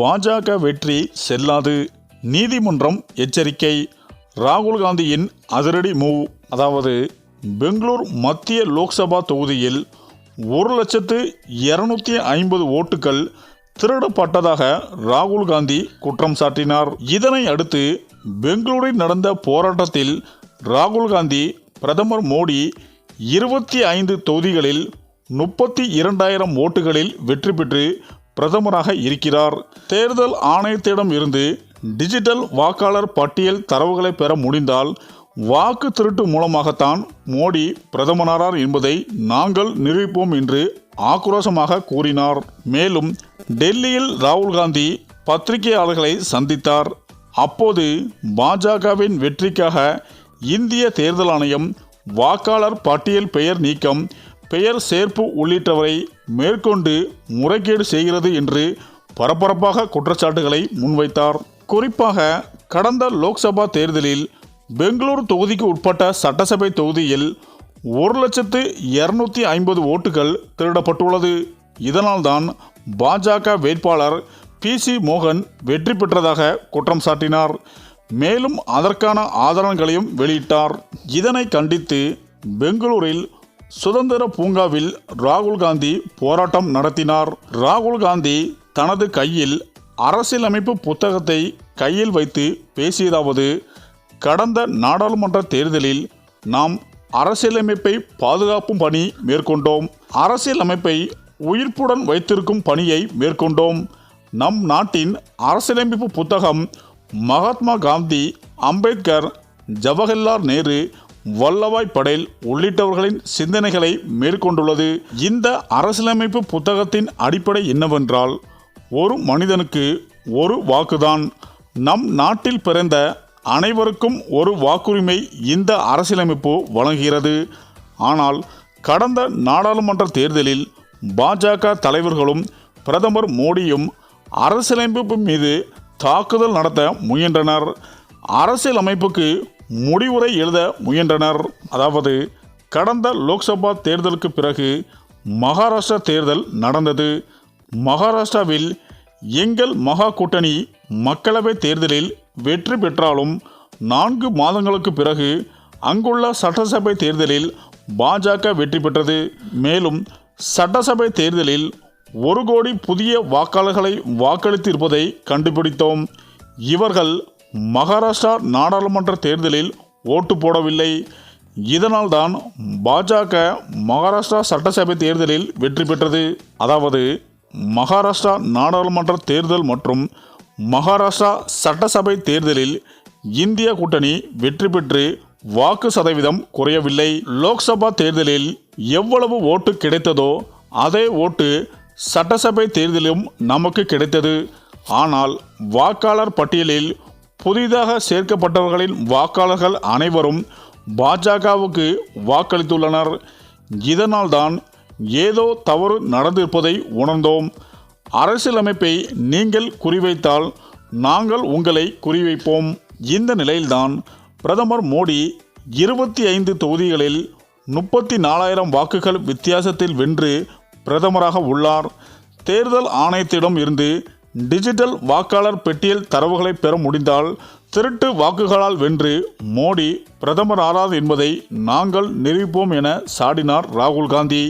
பாஜக வெற்றி செல்லாது, நீதிமன்றம் எச்சரிக்கை. ராகுல் காந்தியின் அதிரடி மூவ். அதாவது பெங்களூர் மத்திய லோக்சபா தொகுதியில் 1,250,000 ஓட்டுகள் திருடப்பட்டதாக ராகுல் காந்தி குற்றம் சாட்டினார். இதனை அடுத்து பெங்களூரில் நடந்த போராட்டத்தில் ராகுல் காந்தி பிரதமர் மோடி 25 தொகுதிகளில் 32,000 ஓட்டுகளில் வெற்றி பெற்று பிரதமராக இருக்கிறார். தேர்தல் ஆணையத்திடம் இருந்து டிஜிட்டல் வாக்காளர் பட்டியல் தரவுகளை பெற முடிந்தால் வாக்கு திருட்டு மூலமாகத்தான் மோடி பிரதமரானார் என்பதை நாங்கள் நிரூபிப்போம் என்று ஆக்ரோஷமாக கூறினார். மேலும் டெல்லியில் ராகுல் காந்தி பத்திரிகையாளர்களை சந்தித்தார். அப்போது பாஜகவின் வெற்றிக்காக இந்திய தேர்தல் ஆணையம் வாக்காளர் பட்டியல் பெயர் நீக்கம், பெயர் சேர்ப்பு உள்ளிட்டவரை மேற்கொண்டு முறைகேடு செய்கிறது என்று பரபரப்பாக குற்றச்சாட்டுகளை முன்வைத்தார். குறிப்பாக கடந்த லோக்சபா தேர்தலில் பெங்களூரு தொகுதிக்கு உட்பட்ட சட்டசபை தொகுதியில் 1,250,000 ஓட்டுகள் திருடப்பட்டுள்ளது. இதனால்தான் பாஜக வேட்பாளர் PC மோகன் வெற்றி பெற்றதாக குற்றம் சாட்டினார். மேலும் அதற்கான ஆதாரங்களையும் வெளியிட்டார். இதனை கண்டித்து பெங்களூரில் சுதந்திர பூங்காவில் ராகுல் காந்தி போராட்டம் நடத்தினார். ராகுல் காந்தி தனது கையில் அரசியலமைப்பு புத்தகத்தை கையில் வைத்து பேசியதாவது, கடந்த நாடாளுமன்ற தேர்தலில் நாம் அரசியலமைப்பை பாதுகாப்பும் பணி மேற்கொண்டோம். அரசியலமைப்பை உயிர்ப்புடன் வைத்திருக்கும் பணியை மேற்கொண்டோம். நம் நாட்டின் அரசியலமைப்பு புத்தகம் மகாத்மா காந்தி, அம்பேத்கர், ஜவஹர்லால் நேரு, வல்லபாய் படேல் உள்ளிட்டவர்களின் சிந்தனைகளை மேற்கொண்டுள்ளது. இந்த அரசியலமைப்பு புத்தகத்தின் அடிப்படை என்னவென்றால், ஒரு மனிதனுக்கு ஒரு வாக்குதான். நம் நாட்டில் பிறந்த அனைவருக்கும் ஒரு வாக்குரிமை இந்த அரசியலமைப்பு வழங்குகிறது. ஆனால் கடந்த நாடாளுமன்ற தேர்தலில் பாஜக தலைவர்களும் பிரதமர் மோடியும் அரசியலமைப்பு மீது தாக்குதல் நடத்த முயன்றனர். அரசியலமைப்புக்கு முடிவுரை எழுத முயன்றனர். அதாவது கடந்த லோக்சபா தேர்தலுக்கு பிறகு மகாராஷ்டிரா தேர்தல் நடந்தது. மகாராஷ்டிராவில் எங்கள் மகா கூட்டணி மக்களவை தேர்தலில் வெற்றி பெற்றாலும் 4 மாதங்களுக்கு பிறகு அங்குள்ள சட்டசபை தேர்தலில் பாஜக வெற்றி பெற்றது. மேலும் சட்டசபை தேர்தலில் 1 கோடி புதிய வாக்காளர்களை வாக்களித்திருப்பதை கண்டுபிடித்தோம். இவர்கள் மகாராஷ்டிரா நாடாளுமன்ற தேர்தலில் ஓட்டு போடவில்லை. இதனால்தான் பாஜக மகாராஷ்டிரா சட்டசபை தேர்தலில் வெற்றி பெற்றது. அதாவது மகாராஷ்டிரா நாடாளுமன்ற தேர்தல் மற்றும் மகாராஷ்டிரா சட்டசபை தேர்தலில் இந்திய கூட்டணி வெற்றி பெற்று வாக்கு சதவீதம் குறையவில்லை. லோக்சபா தேர்தலில் எவ்வளவு ஓட்டு கிடைத்ததோ அதே ஓட்டு சட்டசபை தேர்தலிலும் நமக்கு கிடைத்தது. ஆனால் வாக்காளர் பட்டியலில் புதிதாக சேர்க்கப்பட்டவர்களின் வாக்காளர்கள் அனைவரும் பாஜகவுக்கு வாக்களித்துள்ளனர். இதனால்தான் ஏதோ தவறு நடந்திருப்பதை உணர்ந்தோம். அரசியலமைப்பை நீங்கள் குறிவைத்தால் நாங்கள் உங்களை குறிவைப்போம். இந்த நிலையில்தான் பிரதமர் மோடி 25 தொகுதிகளில் 34,000 வாக்குகள் வித்தியாசத்தில் வென்று பிரதமராக உள்ளார். தேர்தல் ஆணையத்திடம் இருந்து டிஜிட்டல் வாக்காளர் பெட்டியல் தரவுகளை பெற முடிந்தால் திருட்டு வாக்குகளால் வென்று மோடி பிரதமர் ஆறார் என்பதை நாங்கள் நிரூபிப்போம் என சாடினார் ராகுல் காந்தி.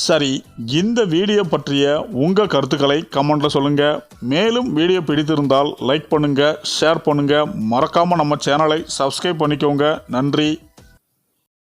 சரி, இந்த வீடியோ பற்றிய உங்கள் கருத்துக்களை கமெண்ட்ல சொல்லுங்க. மேலும் வீடியோ பிடித்திருந்தால் லைக் பண்ணுங்க, ஷேர் பண்ணுங்க, மறக்காம நம்ம சேனலை சப்ஸ்கிரைப் பண்ணிக்கோங்க. நன்றி.